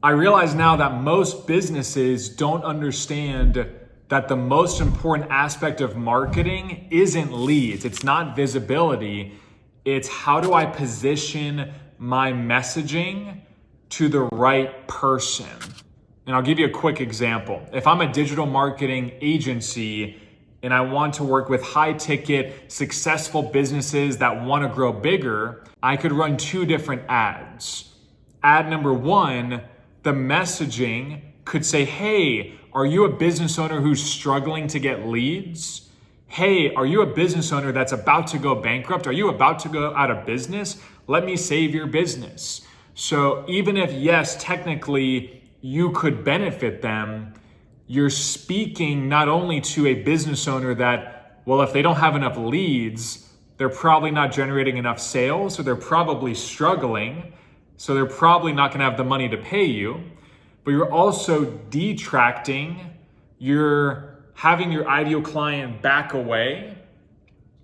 I realize now that most businesses don't understand that the most important aspect of marketing isn't leads. It's not visibility. It's how do I position my messaging to the right person? And I'll give you a quick example. If I'm a digital marketing agency and I want to work with high ticket, successful businesses that want to grow bigger, I could run two different ads. Ad number one, the messaging could say, hey, are you a business owner who's struggling to get leads? Hey, are you a business owner that's about to go bankrupt? Are you about to go out of business? Let me save your business. So even if, yes, technically you could benefit them, you're speaking not only to a business owner that, well, if they don't have enough leads, they're probably not generating enough sales, so they're probably struggling. So they're probably not going to have the money to pay you, but you're also detracting, you're having your ideal client back away.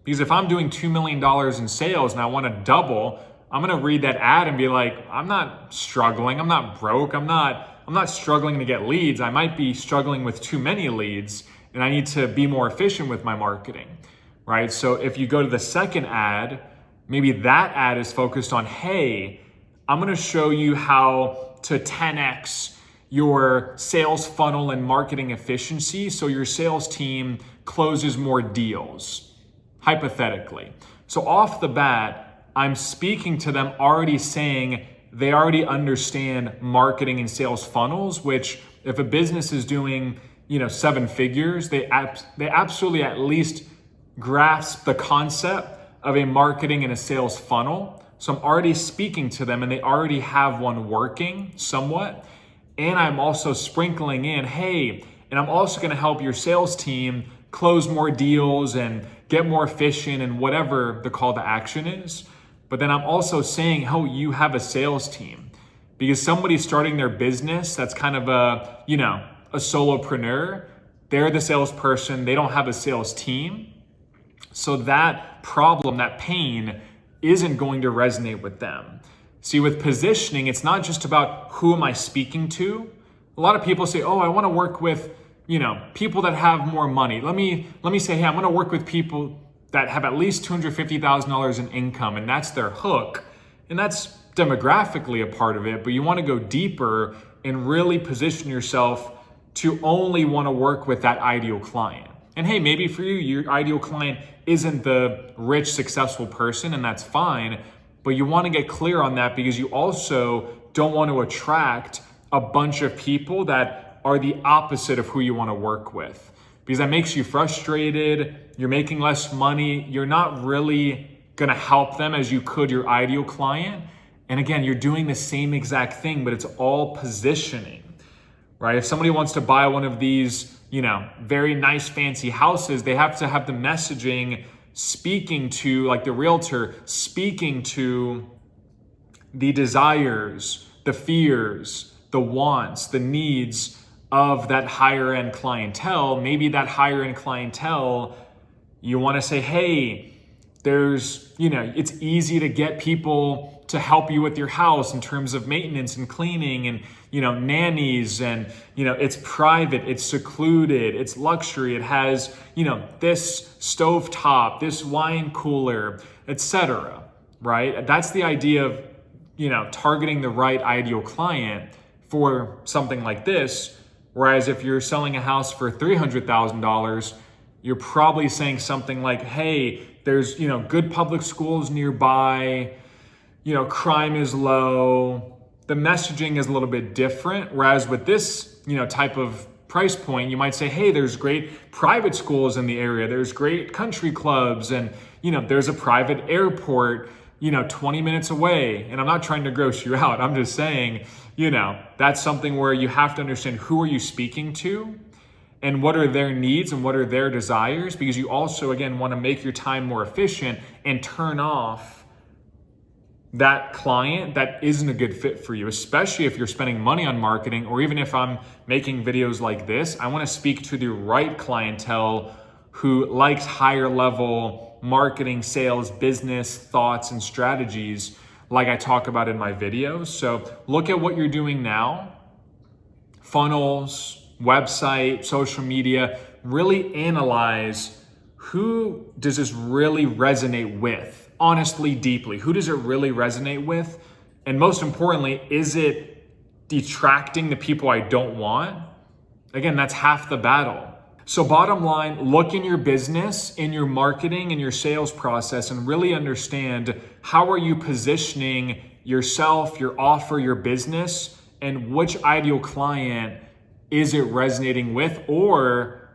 Because if I'm doing $2 million in sales and I want to double, I'm going to read that ad and be like, I'm not struggling, I'm not broke, I'm not struggling to get leads. I might be struggling with too many leads and I need to be more efficient with my marketing, right? So if you go to the second ad, maybe that ad is focused on, hey, I'm going to show you how to 10x your sales funnel and marketing efficiency so your sales team closes more deals, hypothetically. So off the bat, I'm speaking to them already saying they already understand marketing and sales funnels, which if a business is doing, 7 figures, they absolutely at least grasp the concept of a marketing and a sales funnel. So I'm already speaking to them and they already have one working somewhat. And I'm also sprinkling in, hey, and I'm also going to help your sales team close more deals and get more efficient and whatever the call to action is. But then I'm also saying, oh, you have a sales team. Because somebody starting their business that's kind of a solopreneur, they're the salesperson, they don't have a sales team. So that problem, that pain, isn't going to resonate with them. See, with positioning, it's not just about who am I speaking to. A lot of people say, oh, I want to work with, people that have more money. Let me say, hey, I'm going to work with people that have at least $250,000 in income, and that's their hook. And that's demographically a part of it, but you want to go deeper and really position yourself to only want to work with that ideal client. And hey, maybe for you, your ideal client isn't the rich, successful person, and that's fine. But you want to get clear on that because you also don't want to attract a bunch of people that are the opposite of who you want to work with. Because that makes you frustrated, you're making less money, you're not really going to help them as you could your ideal client. And again, you're doing the same exact thing, but it's all positioning, right? If somebody wants to buy one of these, very nice fancy houses, they have to have the messaging speaking to, like the realtor, speaking to the desires, the fears, the wants, the needs of that higher end clientele. Maybe that higher end clientele, you want to say, hey, there's, it's easy to get people to help you with your house in terms of maintenance and cleaning and, nannies and, it's private, it's secluded, it's luxury. It has, this stovetop, this wine cooler, etc. Right? That's the idea of, targeting the right ideal client for something like this. Whereas if you're selling a house for $300,000, you're probably saying something like, hey, there's, good public schools nearby, crime is low. The messaging is a little bit different. Whereas with this, type of price point, you might say, hey, there's great private schools in the area. There's great country clubs and, there's a private airport, 20 minutes away. And I'm not trying to gross you out. I'm just saying, that's something where you have to understand who are you speaking to and what are their needs and what are their desires, because you also, again, want to make your time more efficient and turn off that client that isn't a good fit for you, especially if you're spending money on marketing, or even if I'm making videos like this, I want to speak to the right clientele who likes higher level marketing, sales, business, thoughts, and strategies like I talk about in my videos. So look at what you're doing now funnels, website, social media, really analyze who does this really resonate with, honestly, deeply. Who does it really resonate with? And most importantly, is it detracting the people I don't want? Again, that's half the battle. So bottom line, look in your business, in your marketing, in your sales process, and really understand how are you positioning yourself, your offer, your business, and which ideal client is it resonating with, or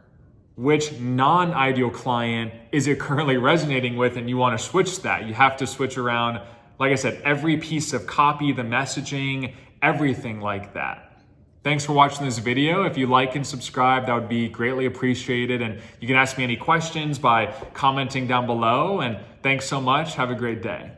which non-ideal client is it currently resonating with, and you want to switch that. You have to switch around, like I said, every piece of copy, the messaging, everything like that. Thanks for watching this video. If you like and subscribe, that would be greatly appreciated. And you can ask me any questions by commenting down below. And thanks so much. Have a great day.